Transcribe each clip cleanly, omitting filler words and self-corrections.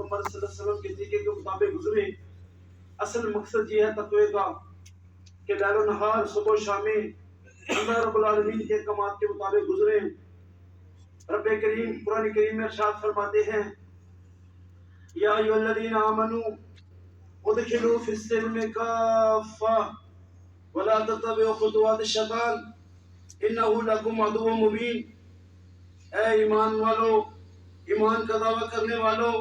محمد صلی اللہ علیہ وسلم کے طریقے کے مطابق گزرے۔ اصل مقصد یہ ہے تقوی کا کہ لیل و نہار صبح و شامیں اللہ رب العالمین کے احکامات کے مطابق گزرے۔ رب کریم قرآن کریم میں ارشاد فرماتے ہیں یا ایھا الذین آمنوا ادخلوا فی السلم کافہ ولا تتبعوا خطوات الشیطان انہ لکم عدو مبین۔ اے ایمان والو، ایمان کا دعویٰ کرنے والو،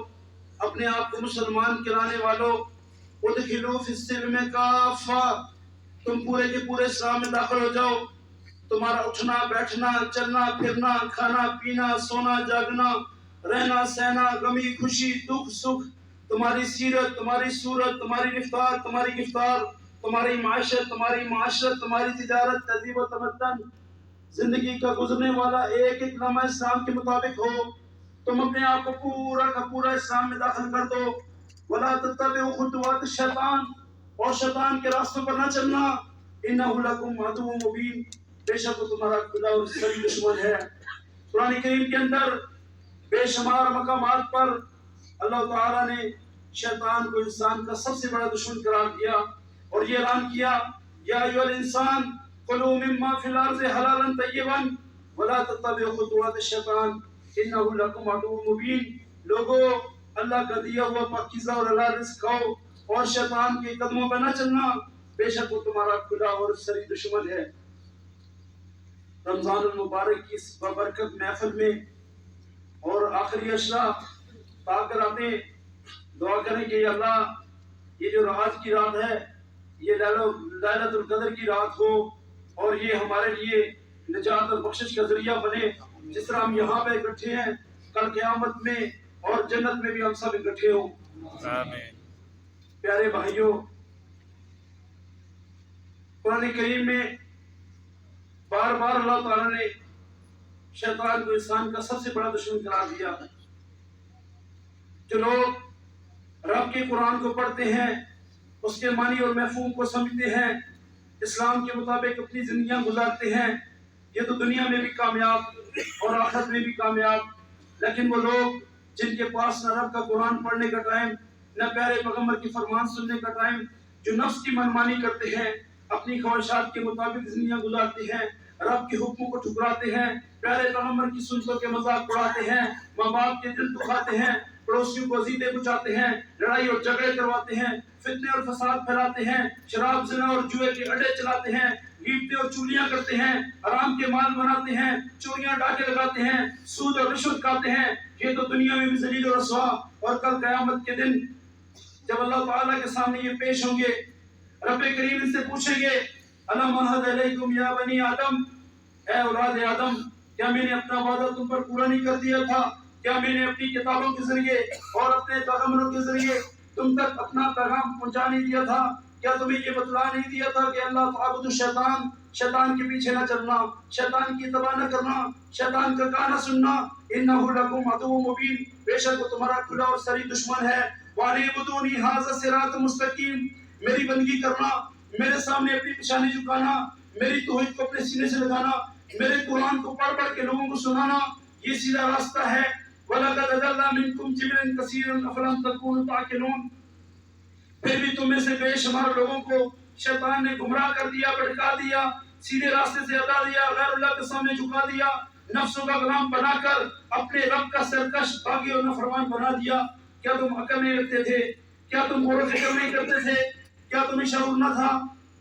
اپنے آپ کو مسلمان کرانے والو، ادخلوا فی السلم کافہ، تم پورے کے پورے اسلام میں داخل ہو جاؤ۔ تمہارا اٹھنا بیٹھنا چلنا پھرنا کھانا پینا سونا جاگنا رہنا سہنا غمی خوشی دکھ سکھ، تمہاری سیرت تمہاری صورت تمہاری رفتار تمہاری گفتار، تمہاری معاشرت تمہاری معاشرت تمہاری تجارت تہذیب و تمدن، زندگی کا گزرنے والا ایک ایک لمحہ اسلام کے مطابق ہو۔ تم اپنے آپ کو پورا کا پورا اسلام میں داخل کر دو۔ ولا تتبعوا خطوات الشیطان، اور شیطان کے راستوں پر نہ چلنا۔ انہ لکم عدو مبین، بے شک وہ تمہارا کھلا اور صریح دشمن ہے۔ قرآن کریم کے اندر بے شمار مقامات پر اللہ تعالیٰ نے شیطان کو انسان کا سب سے بڑا دشمن قرار دیا اور یہ اعلان کیا یا ایھا الانسان کلوا مما فی الارض حلالا طیبا ولا تتبعوا خطوات الشیطان انہ لکم عدو مبین۔ لوگو، اللہ کا دیا ہوا پاکیزہ اور حلال رزق کھاؤ اور شیطان کے قدموں پہ نہ چلنا، بے شک وہ تمہارا کھلا اور صریح دشمن ہے۔ رمضان المبارک کی اس بابرکت محفل میں اور آخری اشرا پا کر آتے دعا کریں کہ یا اللہ یہ جو آج کی رات ہے یہ لیلۃ القدر کی رات ہو اور یہ ہمارے لیے نجات اور بخشش کا ذریعہ بنے۔ جس طرح ہم یہاں پہ اکٹھے ہیں کل قیامت میں اور جنت میں بھی ہم سب اکٹھے ہوں۔ آمین۔ پیارے بھائیوں، قرآن کریم میں بار بار اللہ تعالیٰ نے شیطان کو انسان کا سب سے بڑا دشمن قرار دیا۔ جو لوگ رب کے قرآن کو پڑھتے ہیں، اس کے معنی اور مفہوم کو سمجھتے ہیں، اسلام کے مطابق اپنی زندگیاں گزارتے ہیں، یہ تو دنیا میں بھی کامیاب اور آخرت میں بھی کامیاب۔ لیکن وہ لوگ جن کے پاس نہ رب کا قرآن پڑھنے کا ٹائم نہ پیارے پیغمبر کی فرمان سننے کا ٹائم، جو نفس کی منمانی کرتے ہیں، اپنی خواہشات کے مطابق زندگیاں گزارتے ہیں، رب کے حکموں کو ٹھکراتے ہیں، پیارے پیغمبر کی سنتوں کے مذاق اڑاتے ہیں، ماں باپ کے دل دکھاتے ہیں، پڑوسیوں کو اذیتیں پہنچاتے ہیں، لڑائی اور جھگڑے کرواتے ہیں، فتنے اور فساد پھیلاتے ہیں، شراب زنا اور جوئے کے اڈے چلاتے ہیں، غیبتیں اور چگلیاں کرتے ہیں، حرام کے مال بناتے ہیں، چوریاں ڈاکے لگاتے ہیں، سود اور رشوت کھاتے ہیں، یہ تو دنیا میں بھی ذلیل و رسوا اور کل قیامت کے دن جب اللہ تعالیٰ کے سامنے یہ پیش ہوں گے، رب کریم ان سے پوچھیں گے الم اعہد الیکم یا بنی آدم، اے اولاد آدم، کیا میں نے اپنا وعدہ تم پر پورا نہیں کر دیا تھا؟ کیا میں نے اپنی کتابوں کے ذریعے اور اپنے پیغمبروں کے ذریعے تم تک اپنا پیغام پہنچا نہیں دیا تھا؟ کیا تمہیں یہ بتلا نہیں دیا تھا کہ اللہ تعبد الشیطان، شیطان کے پیچھے نہ چلنا، شیطان کی اتباع نہ کرنا، شیطان کا کہا نہ سننا، انہ لکم عدو مبین، بے شک وہ تمہارا کھلا اور صریح دشمن ہے۔ وَاعْبُدُونِی ھَٰذَا صِرَاطٌ مُسْتَقِیمٌ، میری بندگی کرنا، میرے سامنے اپنی پیشانی جھکانا، میری توحید کو اپنے سینے سے لگانا، میرے قرآن کو پڑھ پڑھ کے لوگوں کو سنانا، یہ سیدھا راستہ ہے۔ وَلَقَدْ أَضَلَّ مِنْکُمْ جِبِلًا کَثِیرًا أَفَلَمْ تَکُونُوا تَعْقِلُونَ، پھر بھی تم میں سے بے شمار لوگوں کو شیطان نے گمراہ کر دیا، بھٹکا دیا، سیدھے راستے سے ہٹا دیا، غیر اللہ کے سامنے جھکا دیا، نفسوں کا غلام بنا کر اپنے رب کا سرکش باغی اور نافرمان بنا دیا۔ کیا تم عقل نہیں رکھتے تھے؟ کیا تم غور و فکر نہیں کرتے تھے؟ کیا تمہیں شعور نہ تھا؟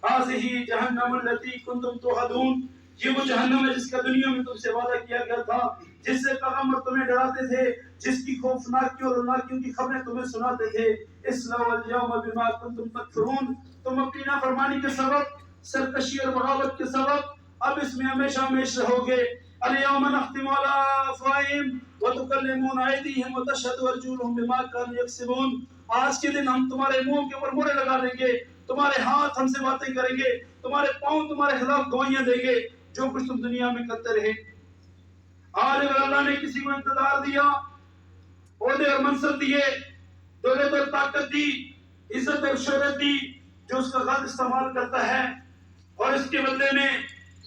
هذه جہنم التي كنتم توعدون، یہ وہ جہنم ہے جس کا دنیا میں تم سے وعدہ کیا گیا تھا، جس سے پیغمبر تمہیں ڈراتے تھے، جس کی خوفناکیوں اور ہولناکیوں کی خبریں تمہیں سناتے تھے۔ اصلوا اليوم بما كنتم تکفرون، تم اپنی نافرمانی کے سبب، سرکشی اور بغاوت کے سبب اب اس میں ہمیشہ ہمیشہ رہو گے۔ اليوم نختم على افواہہم وتکلمنا ایدیہم وتشہد ارجلہم بما كانوا یکسبون، آج کے دن ہم تمہارے منہ کے اوپر مہرے لگا دیں گے، تمہارے ہاتھ ہم سے باتیں کریں گے، تمہارے پاؤں تمہارے خلاف گواہیاں دیں گے جو کچھ تم دنیا میں کرتے رہے۔ آج اگر اللہ نے کسی کو اقتدار دیا، عہدے اور منصب دیے، دولت اور طاقت دی، عزت اور شہرت دی، جو اس کا غلط استعمال کرتا ہے اور اس کے بدلے میں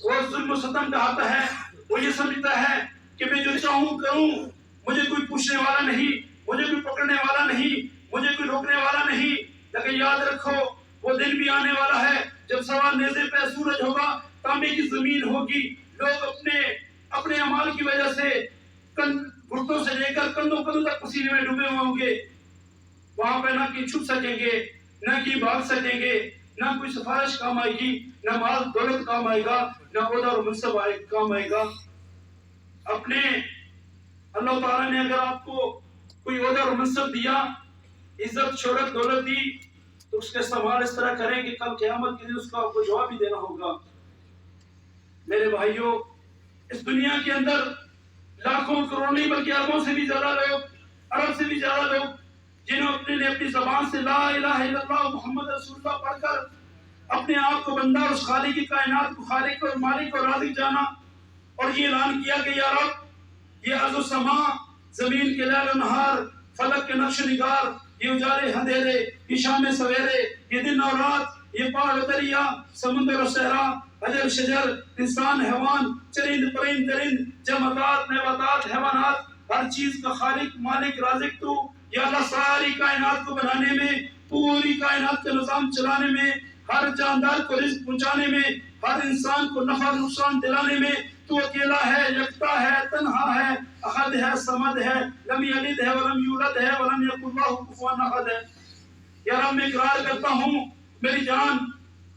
وہ ظلم و ستم ڈھاتا ہے، وہ یہ سمجھتا ہے کہ میں جو چاہوں کروں، مجھے کوئی پوچھنے والا نہیں، مجھے کوئی پکڑنے والا نہیں, مجھے کوئی روکنے والا نہیں. لیکن یاد رکھو وہ دن بھی آنے والا ہے جب سوا نیزے پہ سورج ہوگا, تانبے کی زمین ہوگی, لوگ اپنے اعمال کی وجہ سے گھٹنوں سے لے کر کندھوں تک پسینے میں ڈوبے ہوئے ہوں گے. وہاں پہ نہ کہ چھپ سکیں گے, نہ کہ بھاگ سکیں گے, نہ کوئی سفارش کام آئے گی, نہ مال دولت کام آئے گا, نہ عہدہ اور منصب کام آئے گا. اپنے اللہ تعالیٰ نے اگر آپ کو کوئی عہدہ اور منصب دیا, عزت شہرت دولت دی, تو اس کے استعمال اس طرح کریں کہ کل قیامت کے دن اس کا آپ کو جواب بھی دینا ہوگا. میرے بھائیوں, اس دنیا کے اندر لاکھوں کروڑوں نہیں بلکہ اربوں سے بھی زیادہ لوگ, ارب سے بھی زیادہ لوگ جنہوں نے اپنی زبان سے لا الہ الا اللہ محمد رسول اللہ پڑھ کر اپنے آپ کو بندہ اور اس خالق کی کائنات کو خالق اور مالک اور رازق جانا, اور یہ اعلان کیا کہ یا رب, یہ ارض و سما, زمین کے لیل و نہار, فلک کے نقش و نگار, یہ اجالے اندھیرے, یہ شام سویرے, یہ دن اور رات, یہ پہاڑ و دریا, سمندر و صحرا, حجر شجر, انسان حیوان, چرند پرند درند, جمادات نباتات حیوانات, ہر چیز کا خالق مالک رازق تو. یا اللہ, ساری کائنات کو بنانے میں, پوری کائنات کا نظام چلانے میں, ہر جاندار کو رزق پہنچانے میں, ہر انسان کو نفع نقصان دلانے میں تو اکیلا ہے, یکتا ہے, تنہا ہے, احد ہے, صمد ہے, لم یلد ہے ولم یولد ہے, ولم یکن لہ کفوا احد ہے. یا رب, میں اقرار کرتا ہوں میری جان,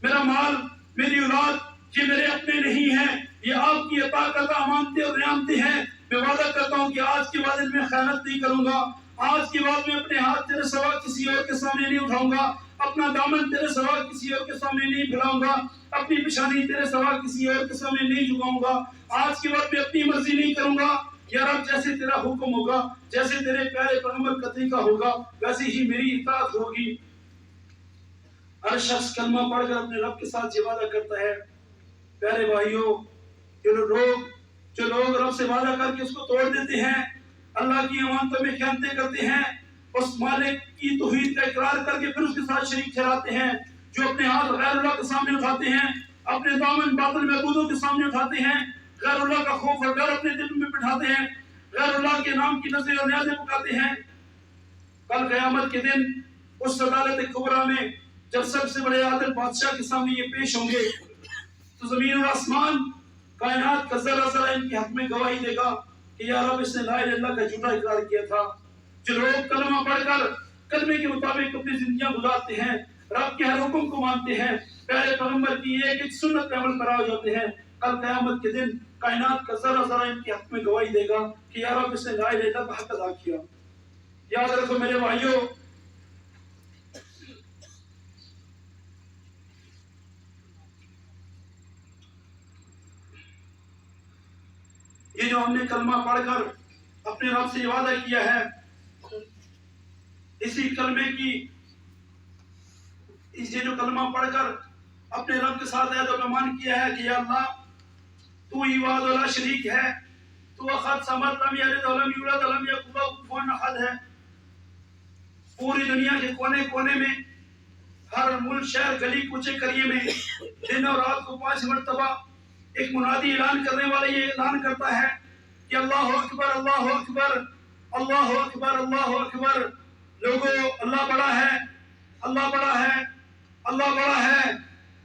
میرا مال, میری اولاد یہ میرے اپنے نہیں ہیں, یہ آپ کی عطا کردہ امانتیں اور نعمتیں ہیں. میں وعدہ کرتا ہوں کہ آج کے بعد میں خیانت نہیں کروں گا, آج کے بعد میں اپنے ہاتھ تیرے سوا کسی اور کے سامنے نہیں اٹھاؤں گا, اپنا دامن تیرے سوا کسی اور کے سامنے نہیں پھیلاؤں گا, اپنی پیشانی تیرے سوا کسی اور کے سامنے نہیں جھکاؤں گا. آج کے بعد میں اپنی مرضی نہیں کروں گا. یا رب, جیسے تیرا حکم ہوگا, جیسے تیرے پیارے پیغمبر کا طریقہ ہوگا, ویسے ہی میری اطاعت ہوگی. ہر شخص کلمہ پڑھ کر اپنے رب کے ساتھ یہ وعدہ کرتا ہے. پیارے بھائیوں, جو لوگ رب سے وعدہ کر کے اس کو توڑ دیتے ہیں, اللہ کی امانتوں میں خیانتیں کرتے ہیں, اس مالک کی توحید کا اقرار کر کے پھر اس کے ساتھ شریک ٹھہراتے ہیں, جو اپنے ہاتھ غیر اللہ کے سامنے اٹھاتے ہیں, اپنے دامن باطل معبودوں کے سامنے اٹھاتے ہیں, غیر اللہ کا خوف اور ڈر اپنے دل میں بٹھاتے ہیں, غیر اللہ کے نام کی نظریں اور نیازیں پکاتے ہیں, کل قیامت کے دن اس عدالت کبریٰ میں جب سب سے بڑے عادل بادشاہ کے سامنے یہ پیش ہوں گے, تو زمین اور آسمان, کائنات کا ذرہ ذرہ ان کے حق میں گواہی دے گا کہ یا رب, اس نے لا الہ الا اللہ کا جھوٹا اقرار کیا تھا. جو لوگ کلمہ پڑھ کر کلمے کے مطابق اپنی زندگیاں گزارتے ہیں, رب کے ہر حکم کو مانتے ہیں, پیارے پیغمبر کی ایک ایک سنت پہ عمل کرا جاتے ہیں, کل قیامت کے دن کائنات کا ذرہ ذرہ ان کے حق میں گواہی دے گا کہ یا رب, اس نے لا الہ الا اللہ کا حق ادا کیا. یاد رکھو میرے بھائیوں, یہ جو ہم نے کلمہ پڑھ کر اپنے رب سے وعدہ کیا ہے, اسی کلمے کی, اس جو کلمہ پڑھ کر اپنے رب کے ساتھ عہد و پیمان کیا ہے کہ یا اللہ, تو ہی وحدہ لا شریک ہے, تو احد صمد لم یلد ولم یولد ولم یکن لہ کفوا احد ہے. پوری دنیا کے کونے کونے میں, ہر ملک, شہر, گلی کوچے قریے میں دن اور رات کو 5 مرتبہ ایک منادی اعلان کرنے والا یہ اعلان کرتا ہے کہ اللہ اکبر, اللہ اکبر, اللہ اکبر, اللہ اکبر. لوگوں, اللہ بڑا ہے, اللہ بڑا ہے, اللہ بڑا ہے,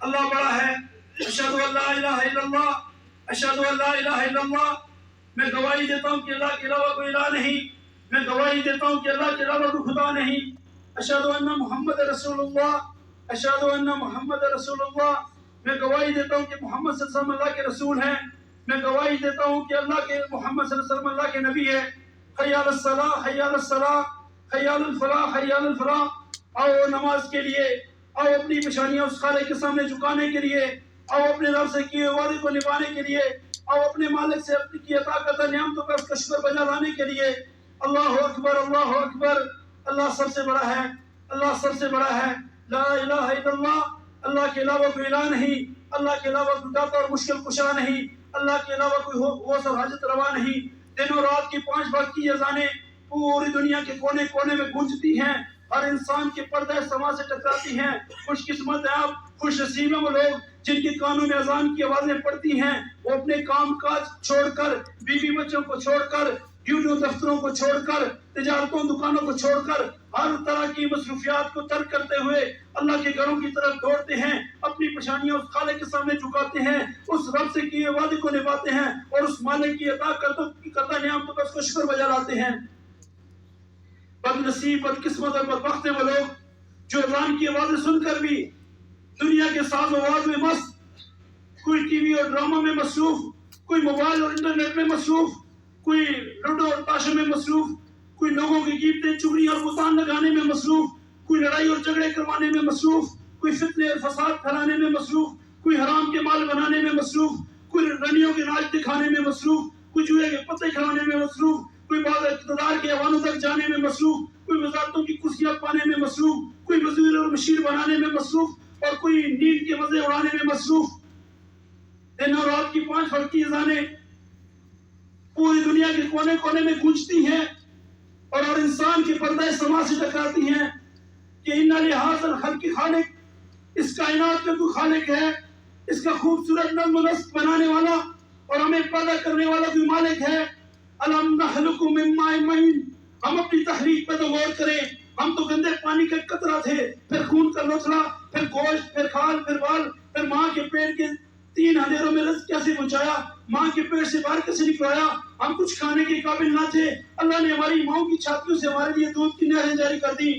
اللہ بڑا ہے. اشہد ان لا الہ الا اللہ, اشہد ان لا الہ الا اللہ. میں گواہی دیتا ہوں کہ اللہ کے علاوہ کوئی الہ نہیں, میں گواہی دیتا ہوں کہ اللہ کے علاوہ کوئی خدا نہیں. اشہد ان محمد رسول اللہ, اشہد ان محمد رسول اللہ. میں گواہی دیتا ہوں کہ محمد صلی اللہ علیہ وسلم اللہ کے رسول ہیں, میں گواہی دیتا ہوں کہ اللہ کے محمد صلی اللہ علیہ وسلم اللہ کے نبی ہے. حی علی الصلاۃ, حی علی الصلاۃ, حی علی الفلاح, حی علی الفلاح. آؤ نماز کے لیے, آؤ اپنی پیشانیاں اس خالق کے سامنے جھکانے کے لیے, آؤ اپنے رب سے کیے وعدے کو نبھانے کے لیے, آؤ اپنے مالک سے اپنی کی عطا کردہ نعمتوں پر اس کا شکر بجا لانے کے لیے. اللہ اکبر, اللہ اکبر. اللہ سب سے بڑا ہے, اللہ سب سے بڑا ہے. لا الہ الا اللہ, اللہ کے علاوہ کوئی الہ نہیں, اللہ کے علاوہ کوئی داتا اور مشکل کشا نہیں, اللہ کے علاوہ کوئی غوث اور حاجت روا نہیں. دن و رات کی 5 وقت کی اذانیں پوری دنیا کے کونے کونے میں گونجتی ہیں, ہر انسان کے پردہ سما سے ٹکراتی ہیں. خوش قسمت ہے آپ, خوش نصیب ہیں وہ لوگ جن کے کانوں میں اذان کی آوازیں پڑتی ہیں. وہ اپنے کام کاج چھوڑ کر, بیوی بچوں کو چھوڑ کر, ڈیوٹیوں دفتروں کو چھوڑ کر, تجارتوں دکانوں کو چھوڑ کر ہر طرح کی مصروفیات کو ترک کرتے ہوئے اللہ کے گھروں کی طرف دوڑتے ہیں، اپنی پریشانیاں اس خالق کے سامنے جھکاتے ہیں، اس رب سے کیے وعدے کو نبھاتے ہیں اور اس مالک کی عطا کردہ نعمتوں کا اس کو شکر بجا لاتے ہیں۔ بد نصیب، بد قسمت اور بدبخت ہیں وہ لوگ جو اذان کی آوازیں سن کر بھی دنیا کے ساز و آواز میں مست، کوئی ٹی وی اور ڈرامہ میں مصروف، کوئی موبائل اور انٹرنیٹ میں مصروف، کوئی لوڈو اور تاشوں میں مصروف، کوئی لوگوں کی غیبتیں، چغلیاں اور بہتان لگانے میں مصروف، کوئی لڑائی اور جھگڑے کروانے میں مصروف، کوئی فتنے اور فساد پھیلانے میں مصروف، کوئی حرام کے مال بنانے میں مصروف، کوئی رنیوں کے ناچ دکھانے میں مصروف، کوئی جوئے کے پتے کھلانے میں مصروف، کوئی بعض اقتدار کے ایوانوں تک جانے میں مصروف، کوئی وزارتوں کی کرسیاں پانے میں مصروف، کوئی وزیر اور مشیر بنانے میں مصروف اور کوئی نیند کے مزے اڑانے میں مصروف۔ دن اور رات کی 5 وقت کی اذانیں پوری دنیا کے کونے کونے میں گونجتی ہیں اور انسان کے پردہ سما سے ٹکراتی ہیں کہ ان لحاظ الخلق کی خالق، اس کائنات کا کوئی خالق ہے، اس کا خوبصورت نظم و نسق بنانے والا اور ہمیں پیدا کرنے والا کوئی مالک ہے۔ الم نخلقکم من ماء مہین، ہم اپنی تحریک پہ تو غور کریں، ہم تو گندے پانی کا قطرہ تھے، پھر خون کا لوتھڑا، پھر گوشت، پھر کھال، پھر بال، پھر ماں کے پیٹ کے 3 اندھیروں میں رزق کیسے پہنچایا، ماں کے پیٹ سے باہر کیسے نکلایا، ہم کچھ کھانے کے قابل نہ تھے، اللہ نے ہماری ماں کی چھاتیوں سے ہمارے لیے دودھ کی نہریں جاری کر دی،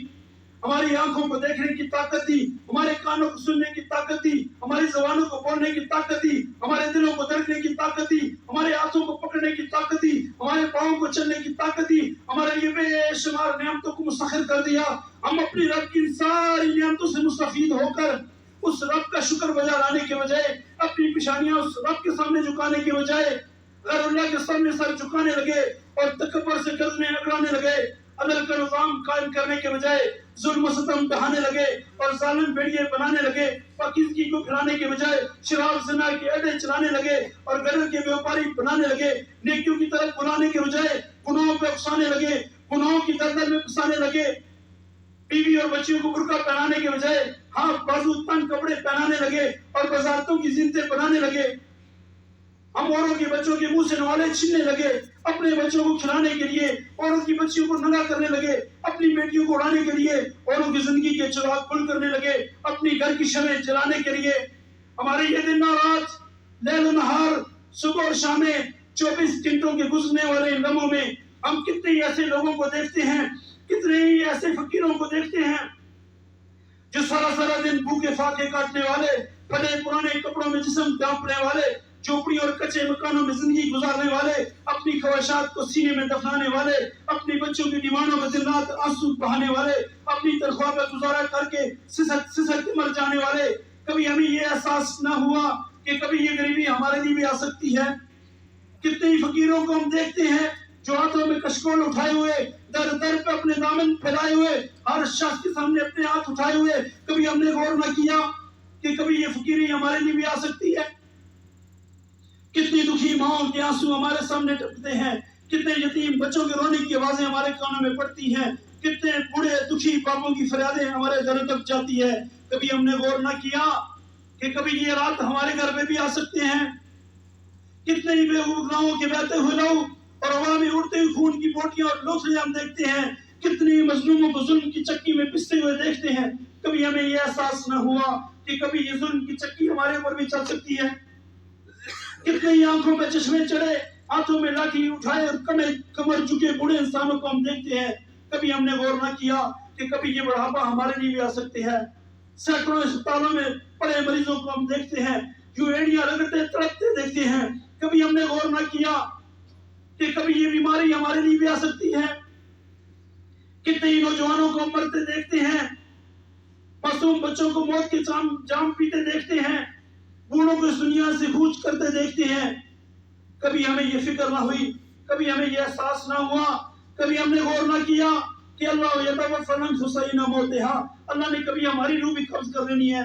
ہماری آنکھوں کو دیکھنے کی طاقت دی، ہمارے کانوں کو سننے کی طاقت دی، ہماری زبانوں کو بولنے کی طاقت دی، ہمارے دلوں کو دھڑکنے کی طاقت دی، ہمارے ہاتھوں کو پکڑنے کی طاقت دی، ہمارے پاؤں کو چلنے کی طاقت دی، ہمارے لیے بے شمار نعمتوں کو مسخر کر دیا۔ ہم اپنی رب کی ساری نعمتوں سے مستفید ہو کر اس رب کا شکر بجا لانے کے بجائے، اپنی پیشانیاں اس رب کے سامنے جھکانے کے بجائے غیر اللہ کے سامنے سر جھکانے لگے اور تکبر سے گردنیں اکڑانے لگے، عدل کا نظام قائم کرنے کے بجائے ظلم و ستم ڈھانے لگے اور ظالم بیڑیے بنانے لگے، پاکیزگی کو پھیلانے کے بجائے شراب زنا کے اڈے چلانے لگے اور غرض کے بیوپاری بنانے لگے، نیکیوں کی طرف بلانے کے بجائے گناہوں پہ اکسانے لگے، گناہوں کی دلدل میں پھنسانے لگے، بیوی اور بچیوں کو برقع پہنانے کے بجائے ہاتھ بازو تنگ کپڑے پہنانے لگے اور وزارتوں کی زینتیں بنانے لگے، ہم اوروں کے بچوں کے منہ سے نوالے چھیننے لگے، اپنے بچوں کو کھلانے کے لیے اوروں کی بچیوں کو ننگا کرنے لگے، اپنی بیٹیوں کو اڑانے کے لیے اوروں کی زندگی کے چراغ کھل کرنے لگے، اپنی گھر کی شمعیں جلانے کے لیے۔ ہمارے یہ دن اور رات، لیل و نہار، صبح اور شامیں، 24 گھنٹوں کے گزرنے والے ان لمحوں میں ہم کتنے ہی ایسے لوگوں کو دیکھتے ہیں، کتنے ہی ایسے فقیروں کو دیکھتے ہیں جو سارا سارا دن بھوکے فاقے کاٹنے والے، پھٹے پرانے کپڑوں میں جسم ڈانپنے والے، جھوپڑی اور کچے مکانوں میں زندگی گزارنے والے، اپنی خواہشات کو سینے میں دفنانے والے، اپنی بچوں کی ڈیمانڈوں میں دن رات آنسو بہانے والے، اپنی تنخواہ پر گزارا کر کے سسک کے مر جانے والے۔ کبھی ہمیں یہ احساس نہ ہوا کہ کبھی یہ غریبی ہمارے لیے بھی آ سکتی ہے؟ کتنے ہی فقیروں کو ہم دیکھتے ہیں جو ہاتھوں میں کشکول اٹھائے ہوئے، در در پہ اپنے دامن پھیلائے ہوئے، ہر شخص کے سامنے اپنے ہاتھ اٹھائے ہوئے، کبھی ہم نے غور نہ کیا کہ کبھی یہ فقیری ہمارے لیے بھی آ سکتی ہے؟ کتنی دکھی ماؤں کے آنسو ہمارے سامنے ٹپکتے ہیں، کتنے یتیم بچوں کے رونے کی آوازیں ہمارے کانوں میں پڑتی ہیں، کتنے بوڑھے دکھی باپوں کی فریادیں ہمارے گھروں تک جاتی ہے۔ کبھی ہم نے غور نہ کیا کہ کبھی یہ رات ہمارے گھر میں بھی آ سکتے ہیں؟ کتنے ہی بے گناہوں کے بہتے ہوئے لہو اور ہوا میں اڑتے ہوئے خون کی بوٹیاں اور لوتھڑیاں ہم دیکھتے ہیں، کتنے ہی مظلوموں کو ظلم کی چکی میں پستے ہوئے دیکھتے ہیں۔ کبھی ہمیں یہ احساس نہ ہوا کہ کبھی یہ ظلم کی چکی ہمارے اوپر بھی چل سکتی ہے؟ کتنے ہی آنکھوں پہ چشمے چڑھے، ہاتھوں میں لاٹھی اٹھائے اور کمر جھکے بوڑھے انسانوں کو ہم دیکھتے ہیں۔ کبھی ہم نے غور نہ کیا کہ کبھی یہ بڑھاپا ہمارے لیے بھی آ سکتے ہیں۔ سینکڑوں اسپتالوں میں پڑے مریضوں کو ہم دیکھتے ہیں جو ایڑیاں رگڑتے تڑپتے دیکھتے ہیں۔ کبھی ہم نے غور نہ کیا کہ کبھی یہ بیماری ہمارے لیے بھی آ سکتی ہے۔ کتنے ہی نوجوانوں کو ہم مرتے دیکھتے ہیں، معصوم بچوں کو موت کے جام پیتے دیکھتے ہیں، بوڑھوں کو اس دنیا سے کوچ کرتے دیکھتے ہیں۔ کبھی ہمیں یہ فکر نہ ہوئی، کبھی ہمیں یہ احساس نہ ہوا، کبھی ہم نے غور نہ کیا کہ اللہ یتوفی الانفس حین موتہا، اللہ نے کبھی ہماری روح بھی قبض کر لینی ہے۔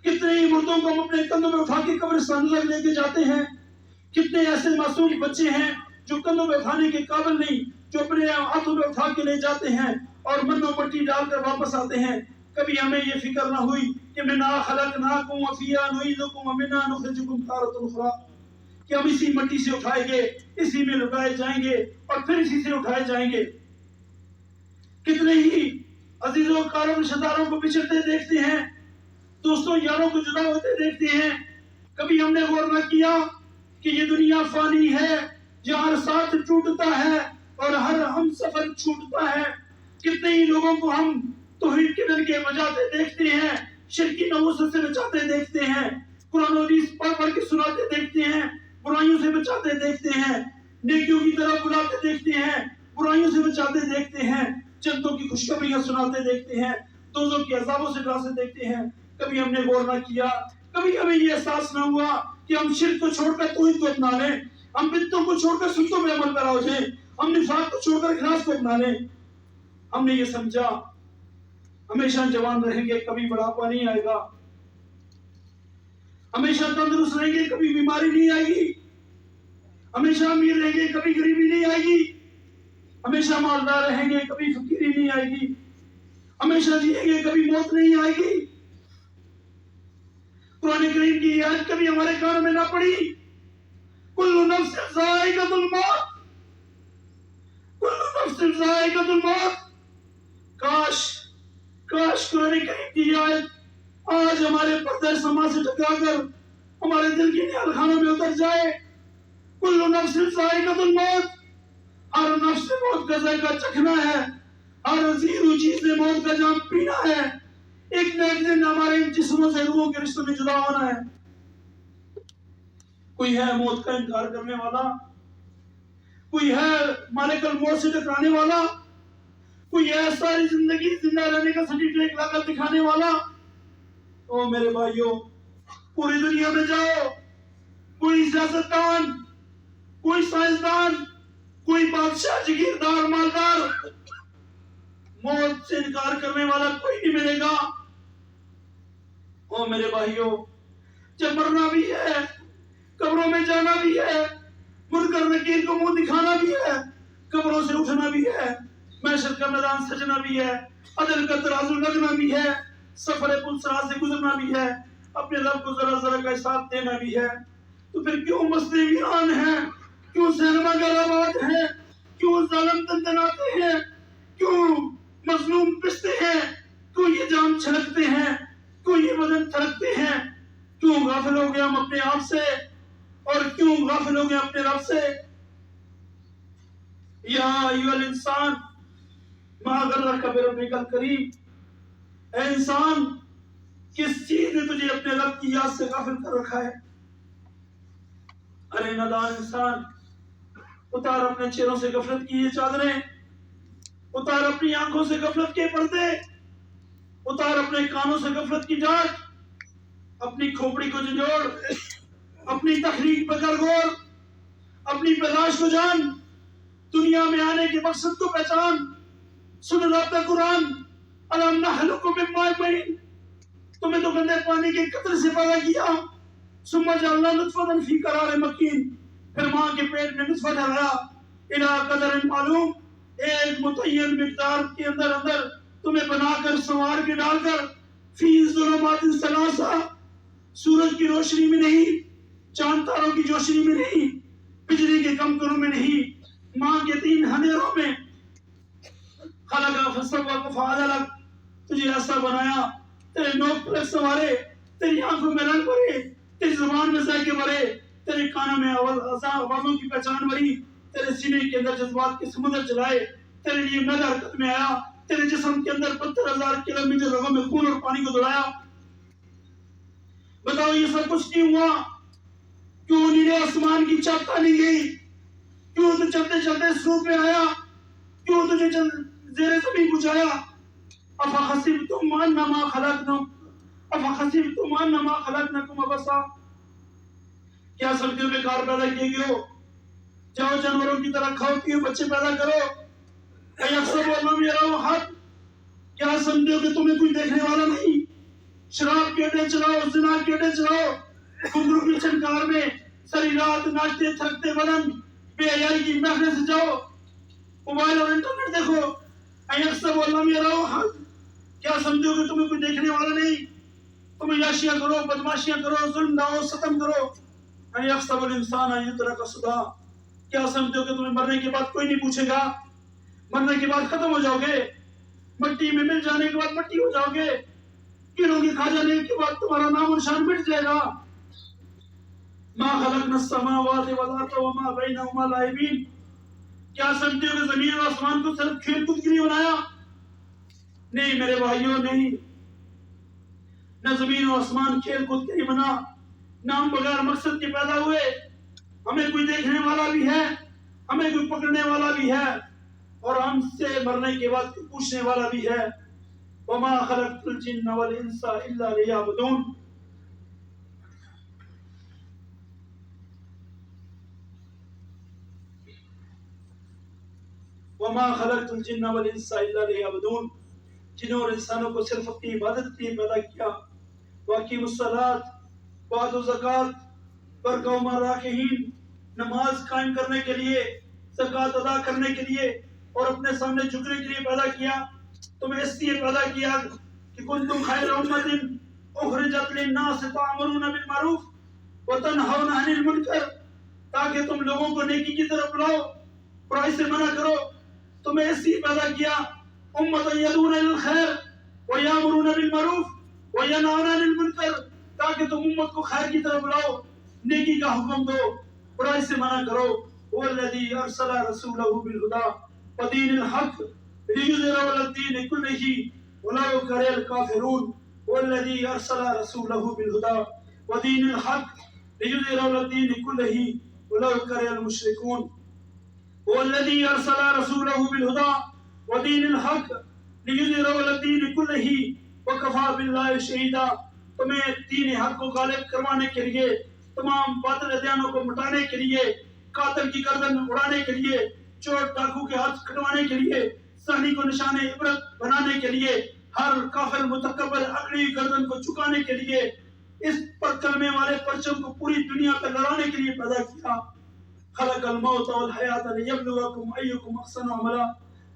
کتنے ہی مردوں کو ہم اپنے کندھوں میں اٹھا کے قبرستان تک لے کے جاتے ہیں۔ کتنے ایسے معصوم بچے ہیں جو کندھوں میں اٹھانے کے قابل نہیں، جو اپنے ہاتھوں میں اٹھا کے لے جاتے ہیں اور منو مٹی ڈال کر واپس آتے ہیں۔ کبھی ہمیں یہ فکر نہ ہوئی کہ منہا خلقناکم وفیہا نعیدکم ومنہا نخرجکم تارۃ اخری، کہ ہم اسی مٹی سے اٹھائے گئے، اسی میں لٹائے جائیں گے اور پھر اسی سے اٹھائے جائیں گے۔ کتنے ہی عزیزوں کاروں رشتہ داروں کو بچھڑتے دیکھتے ہیں، دوستوں یاروں کو جدا ہوتے دیکھتے ہیں۔ کبھی ہم نے غور نہ کیا کہ یہ دنیا فانی ہے، جہاں ہر ساتھ ٹوٹتا ہے اور ہر ہم سفر چھوٹتا ہے۔ کتنے ہی لوگوں کو ہم توحید کے ڈنکے بجاتے دیکھتے ہیں، شرکی ناموس سے بچاتے دیکھتے ہیں، قرآن و حدیث پڑھ پڑھ کے سناتے دیکھتے ہیں، برائیوں سے بچاتے دیکھتے ہیں، نیکیوں کی طرف بلاتے دیکھتے ہیں، برائیوں سے بچاتے دیکھتے ہیں، جنتوں کی خوشخبریاں سناتے دیکھتے ہیں، دوزخ کے عذابوں سے ڈراتے دیکھتے ہیں۔ کبھی ہم نے غور نہ کیا، کبھی ہمیں یہ احساس نہ ہوا کہ ہم شرک کو چھوڑ کر توحید کو اپنا لیں، ہم بدعتوں کو چھوڑ کر سنتوں میں عمل پیرا ہو جائیں، ہم نفاق کو چھوڑ کر اخلاص کو اپنا لیں۔ ہم نے یہ سمجھا ہمیشہ جوان رہیں گے، کبھی بڑھاپا نہیں آئے گا، ہمیشہ تندرست رہیں گے، کبھی بیماری نہیں آئے گی، ہمیشہ امیر رہیں گے، کبھی غریبی نہیں آئے گی، ہمیشہ مالدار رہیں گے، کبھی فقیری نہیں آئے گی، ہمیشہ جیئیں گے، کبھی موت نہیں آئے گی۔ قرآن کریم کی یہ آیت کبھی ہمارے کانوں میں نہ پڑی، کل نفس ذائقۃ الموت، کل نفس ذائقۃ الموت۔ کاش قرآن کریم کی یہ آیت آج ہمارے پردہ سما سے ٹکرا کر ہمارے دل کی نہال خانوں میں اتر جائے۔ کل نفس ذائقۃ الموت، ہر نفس موت کا ذائقہ چکھنا ہے، ہر زیرو چیز نے موت کا جام پینا ہے، ایک نہ ایک دن ہمارے ان جسموں سے روحوں کے رشتوں میں جدا ہونا ہے۔ کوئی ہے موت کا انکار کرنے والا، کوئی ہے مالک الموت سے ٹکرانے والا، کوئی ہے ساری زندگی زندہ رہنے کا سرٹیفکیٹ لا کر دکھانے والا۔ او میرے بھائیوں، پوری دنیا میں جاؤ، کوئی سیاستدان، کوئی سائنسدان، کوئی بادشاہ، جگیردار، مالدار، موت سے انکار کرنے والا کوئی نہیں ملے گا۔ او میرے بھائیوں، جب مرنا بھی ہے، قبروں میں جانا بھی ہے، منکر نکیر کو منہ دکھانا بھی ہے، قبروں سے اٹھنا بھی ہے، محشر کا میدان سجنا بھی ہے، عدل کا ترازو لگنا بھی ہے، سفر پل صراط سے گزرنا بھی ہے، اپنے رب کو ذرا ذرا کا حساب دینا بھی ہے۔ تو پھر کیوں مسئلے ویران ہیں، کیوں سینما گلابات ہیں، کیوں ظالم دندناتے ہیں، کیوں مظلوم پستے ہیں، کیوں یہ جان چھلکتے ہیں، کیوں یہ بدن تھرکتے ہیں، کیوں غافل ہو گئے ہم اپنے آپ سے، اور کیوں غافل ہو گئے اپنے رب سے۔ یا ایھا الانسان ما غرک بربک الکریم، اے انسان کس چیز نے تجھے اپنے رب کی یاد سے غافل کر رکھا ہے؟ ارے نادان انسان، اتار اپنے چہروں سے غفلت کی یہ چادریں، اتار اپنی آنکھوں سے غفلت کے پردے، اتار اپنے کانوں سے غفلت کی ڈاٹ، اپنی کھوپڑی کو جھنجھوڑ، اپنی تخلیق پر کر غور، اپنی پیدائش کو جان، دنیا میں آنے کے مقصد کو پہچان۔ سن رابطہ قرآن، الم نخلقکم من ماء مہین، تمہیں تو گندے پانی کے قطرے سے پیدا کیا، ثم جعلنا نطفۃ فی قرار مکین، پھر ماں کے پیٹ میں نطفہ ٹھہرایا، الی قدر معلوم، ایک متعین مقدار کے اندر تمہیں بنا کر سنوار کے ڈال کر، فی ظلمات ثلاثہ، سورج کی روشنی میں نہیں، چاند تاروں کی روشنی میں نہیں، بجلی کے کمکروں میں نہیں، ماں کے 3 ہنیروں میں، خلق فسوى فعدل، تجھے ایسا بنایا، تیرے نوک پر سوارے، تیری آنکھوں میں رنگ بھرے، تیری زبان میں ذائقے بھرے، تیرے کانوں میں آوازوں کی پہچان بھری، تیرے سینے کے اندر جذبات کے سمندر چلائے، تیرے لیے میدہ حرکت میں آیا، تیرے جسم کے اندر 72,000 کلومیٹر رگوں میں خون اور پانی کو دوڑایا۔ بتاؤ یہ سب کچھ کیوں ہوا؟ کیوں نیلے آسمان کی چاک تانی گئی؟ کیوں تو چلتے چلتے سروپ میں آیا؟ کیوں تجھے زیر زمین پہنچایا؟ افحسبتم انما خلقناکم عبثا، کیا سمجھتے ہو بیکار پیدا کیے گئے ہو؟ جاؤ جانوروں کی طرح کھاؤ پیو بچے پیدا کرو۔ ایحسب ان لم یروا احد، کیا سمجھتے ہو کہ تمہیں کوئی دیکھنے والا نہیں؟ شراب کے اڈے چلاؤ، زنا کے اڈے چلاؤ، گھنگرو کی چھنکار میں ساری رات ناچتے تھکتے بدن بے حیائی کی محفلیں سے جاؤ، موبائل اور انٹرنیٹ دیکھو۔ ایحسب ان لم یروا احد، کیا سمجھو کہ تمہیں کوئی دیکھنے والا نہیں؟ تم عیاشیاں کرو، بدماشیاں کرو، ظلم ڈھاؤ، ستم کرو۔ ایحسب الانسان ان یترک سدی، کیا سمجھو کہ تمہیں مرنے کے بعد کوئی نہیں پوچھے گا؟ مرنے کے بعد ختم ہو جاؤ گے، مٹی میں مل جانے کے بعد مٹی ہو جاؤ گے، کیڑوں کے کھا جانے کے بعد تمہارا نام و نشان مٹ جائے گا۔ ما خلقنا السماوات والارض وما بینہما لاعبین، کیا سمجھتے ہو کہ زمین اور آسمان کو صرف کھیل کود کے لیے بنایا؟ نہیں میرے بھائیوں، نہیں، نہ زمین و آسمان کھیل کود کے لیے بنا، نہ ہم بغیر مقصد کے پیدا ہوئے۔ ہمیں کوئی دیکھنے والا بھی ہے، ہمیں کوئی پکڑنے والا بھی ہے، اور ہم سے مرنے کے بعد کوئی پوچھنے والا بھی ہے۔ وما خلقت الجن والانس الا لیعبدون۔ وما خلقت الجن والانس الا لیعبدون، جنوں اور انسانوں کو صرف اپنی عبادت کے لیے پیدا کیا۔ واقیم الصلاۃ وآتوا الزکوٰۃ وارکعوا مع الراکعین، نماز قائم کرنے کے لیے، زکوٰۃ ادا کرنے کے لیے، اور اپنے سامنے جھکنے کے لیے پیدا کیا۔ تمہیں اس لیے پیدا کیا کہ کنتم خیر امۃ اخرجت للناس تأمرون بالمعروف وتنہون عن المنکر، تاکہ تم لوگوں کو نیکی کی طرف بلاؤ، برائی سے منع کرو۔ تمہیں اس لیے پیدا کیا امۃ یدعون الی الخیر ویأمرون بالمعروف وینہون عن المنکر، تاکہ تم امت کو خیر کی طرف بلاؤ، نیکی کا حکم دو، برائی سے منع کرو۔ والذی ارسل رسولہ بالہدی ودین الحق لیظہرہ علی الدین کلہ ولو کرہ الکافرون۔ والذی ارسل رسولہ بالہدی ودین الحق لیظہرہ علی الدین کلہ ولو کرہ المشرکون۔ والذی ارسل رسولہ بالہدی ودین الحق لیظہرہ علی الدین کلہ وکفی باللہ شہیدا۔ تمہیں دین حق کو غالب کروانے کے لیے، تمام باطل ادیانوں کو مٹانے کے لیے، قاتل کی گردن اڑانے کے لیے، چور ڈاکو کے ہاتھ کٹوانے کے لیے، صحنی کو نشان عبرت بنانے کے لیے، ہر کافر متکبر اکڑی گردن کو چکانے کے لیے، اس پر کلمے والے پرچم کو پوری دنیا پر لڑانے کے لیے پیدا کیا۔ خلق الموت والحیات لیبلوکم ایکم احسن عملا،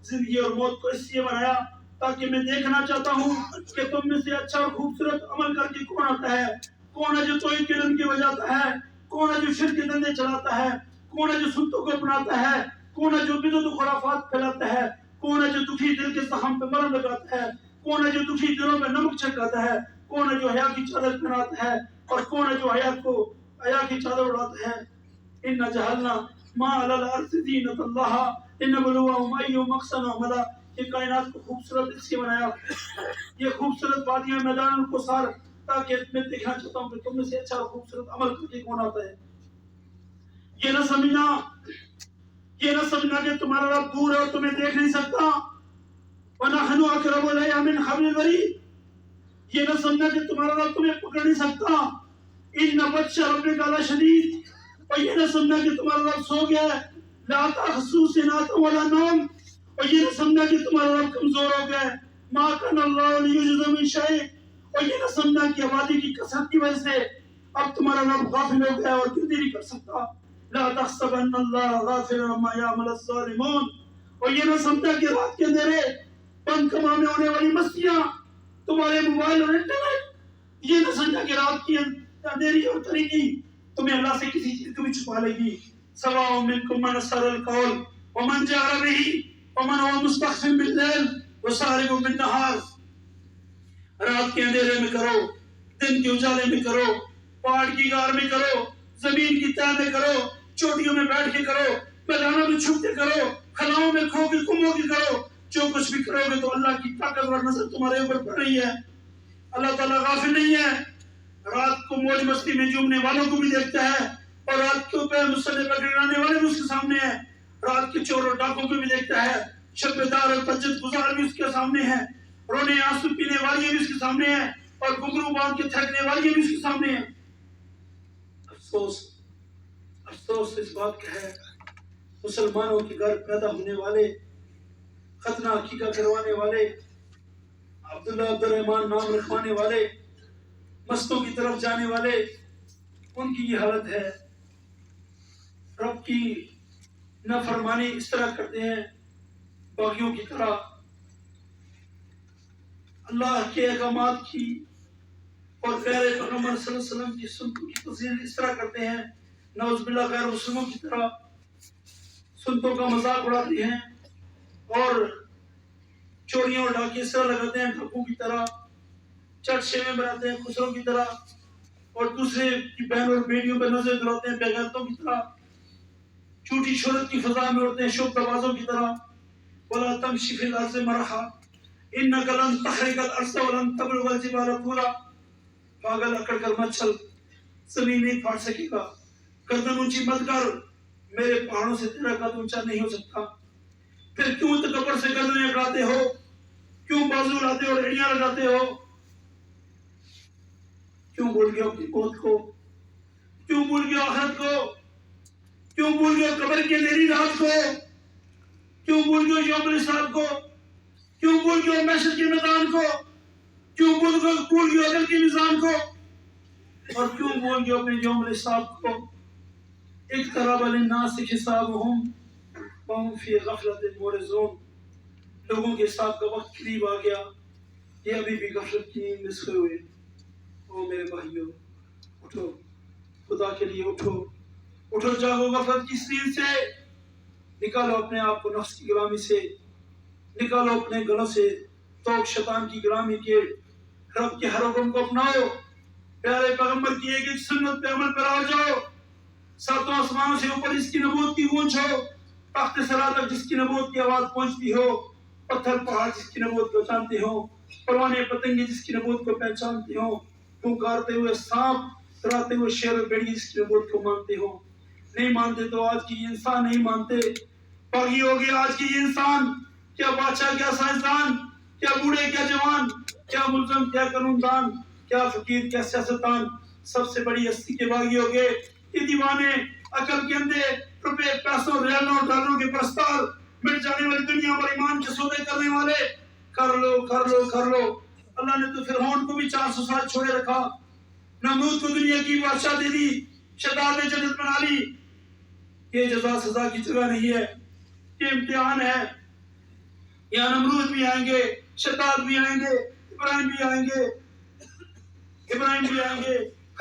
زندگی اور موت کو اس لیے بنایا تاکہ میں دیکھنا چاہتا ہوں کہ تم میں سے اچھا اور خوبصورت عمل کر کے کون آتا ہے، کون ہے جو توحید کے ڈنڈے بجاتا ہے، کون ہے جو شرک کے ڈنڈے چلاتا ہے، کون ہے جو سنتوں کو اپناتا ہے، کون ہے جو بدعت و خرافات پھیلاتا ہے، کون ہے جو دکھی دل کے زخم پہ مرہم لگاتا ہے، کون ہے جو دکھی دلوں پہ نمک چھڑکاتا ہے، کون ہے جو حیا کی چادر پہناتا ہے، اور کون ہے جو حیا کی چادر اڑاتا ہے۔ ان جعلنا ما علی الارض زینۃ اللہ لنبلوہم ایہم احسن عملا۔ یہ کائنات کو خوبصورت اس لیے بنایا، یہ خوبصورت وادیاں میدان کو سار، تاکہ میں دیکھنا چاہتا ہوں کہ تم میں سے اچھا اور خوبصورت عمل کر کے کون آتا ہے۔ یہ نہ سمجھنا کہ تمہارا رب دور ہے اور تمہیں دیکھ نہیں سکتا۔ وَنَحْنُ أَقْرَبُ إِلَيْهِ مِنْ حَبْلِ الْوَرِيدِ، یہ نہ سمجھنا کہ تمہارا رب تمہیں پکڑ نہیں سکتا۔ إِنَّ بَطْشَ رَبِّكَ لَشَدِيدٌ، اور یہ نہ سمجھنا کہ تمہارا رب سو گیا ہے، لَا تَأْخُذُهُ سِنَةٌ وَلَا نَوْمٌ، اور یہ نہ سمجھنا کہ تمہارا رب کمزور ہو گیا ہے، مَا كَانَ اللَّهُ لِيُعْجِزَهُ مِنْ شَيْءٍ، اور یہ نہ سمجھنا کہ آبادی کی کثرت کی وجہ سے اب تمہارا رب غافل ہو گیا اور گنتی نہیں کر سکتا۔ لا تحسبن اللہ غافلا عما يعمل الظالمون، اور یہ نہ سمجھنا کہ رات کے اندھیرے بند کمروں میں ہونے والی مستیاں، تمہارے موبائل اور انٹرنیٹ، یہ نہ سمجھنا کہ رات کی اندھیری اور تاریکی تمہیں اللہ سے کسی چیز کو بھی چھپا لے گی۔ سواء منکم من اسر القول ومن جهر به ومن هو مستخف بالليل وسارب بالنهار، رات کے اندھیرے میں کرو، دن کے اجالے میں کرو، پہاڑ کی غار میں کرو، زمین کی تہ میں کرو، چوٹیوں میں بیٹھ کے کرو، میدانوں میں چھپ کے کرو، خلاؤں میں کھو کے گم ہو کے کرو، جو کچھ بھی کرو گے تو اللہ کی طاقتور نظر تمہارے اوپر پڑ رہی ہے۔ اللہ تعالیٰ غافل نہیں ہے، رات کو موج مستی میں جھومنے والوں کو بھی دیکھتا ہے، اور رات کے اوپر مسلح پر گرانے والے بھی اس کے سامنے ہیں، رات کے چور اور ڈاکوں کو بھی دیکھتا ہے، شب دار اور تہجد گزار بھی اس کے سامنے ہیں، رونے آنسو پینے والی بھی اس کے سامنے ہیں، اور گھنگرو باندھ کے تھکنے والی بھی اس کے سامنے ہیں۔ افسوس اس بات کا ہے، مسلمانوں کے گھر پیدا ہونے والے، ختنہ عقیقہ کروانے والے، عبداللہ عبدالرحمن نام رکھوانے والے، مستوں کی طرف جانے والے، ان کی یہ حالت ہے۔ رب کی نافرمانی اس طرح کرتے ہیں باغیوں کی طرح، اللہ کے احکامات کی اور غیر پیغمبر صلی اللہ علیہ وسلم کی سنتوں کی تذلیل اس طرح کرتے ہیں، نعوذ باللہ غیر مسلموں کی طرح سنتوں کا مذاق اڑاتے ہیں اور چوڑیاں اڑا کے اس طرح لگاتے ہیں ڈھکوں کی طرح، چٹ شیویں بناتے ہیں خسروں کی طرح، اور دوسرے کی بہن اور بیٹیوں پہ نظر دوڑاتے ہیں بیگانتوں کی طرح، جھوٹی شہرت کی فضا میں اڑتے ہیں شوق تبازوں کی طرح. وَلَا تَمْشِ فِي الْأَرْضِ مَرَحًا إِنَّكَ لَن تَخْرِقَ الْأَرْضَ وَلَن تَبْلُغَ الْجِبَالَ طُولًا. پاگل اکڑ کر مت چل، زمین نہیں پھاڑ سکے گا. گردن اونچی مت کر، میرے پہاڑوں سے تیرا قد اونچا نہیں ہو سکتا. پھر کیوں تکبر سے گردنیں اکڑاتے ہو؟ کیوں بازو لاتے ہو اور ایڑیاں لگاتے ہو؟ کیوں بھول گئے اپنی موت کو؟ کیوں بھول گئے آخرت کو؟ کیوں بھول گئے قبر کی اندھیری رات کو؟ کیوں بھول گئے یوم الحساب کو؟ کیوں بھول گئے محشر کے میدان کو؟ کیوں بھول گئے عدل کے میزان کو؟ اور کیوں بھول گئے اپنے یوم الحساب کو؟ اقترب للناس حسابهم وهم في غفلة معرضون. لوگوں کے حساب کا وقت قریب آ گیا، یہ ابھی بھی غفلت کی نیند میں سوئے ہوئے. او میرے بھائیو، اٹھو، خدا کے لیے اٹھو، اٹھو جاگو غفلت کی نیند سے. نکالو اپنے آپ کو نفس کی غلامی سے، نکالو اپنے گلوں سے توق شیطان کی غلامی کے. رب کے ہر حکم کو اپناؤ، پیارے پیغمبر کی ایک ایک سنت پہ عمل پر آ جاؤ. ساتوں آسمانوں سے اوپر جس کی نبوت کی گونج ہو، تخت سرا تک جس کی نبوت کی آواز پہنچتی ہو، پتھر پہاڑ جس کی نبوت کو جانتے ہو، پروانے پتنگے جس کی نبوت کو پہچانتے ہو، پکارتے ہوئے سانپ، تراتے ہوئے شیر اور بیڑی جس کی نبوت کو مانتے ہو. نہیں مانتے تو آج کی انسان نہیں مانتے. باغی ہو گیا آج کی انسان، کیا بادشاہ، کیا سائنسدان، کیا بوڑھے، کیا جوان، کیا ملزم، کیا قانوندان، کیا فقیر، کیا سیاستدان، سب سے بڑی ہستی کے باغی ہو گئے. یہ دیوانے، عقل کے اندھے، روپے پیسوں ریالوں ڈالروں کے پرستار، مٹ جانے والی دنیا پر ایمان کے سودے کرنے والے. کر لو کر لو کر لو. اللہ نے تو فرعون کو بھی 400 سال چھوڑے رکھا، نمرود کو دنیا کی بادشاہ دے دی، شیطان نے جنت بنا لی. یہ جزا سزا کی جگہ نہیں ہے، یہ امتحان ہے. یہاں نمرود بھی آئیں گے، شیطان بھی آئیں گے، ابراہیم بھی آئیں گے،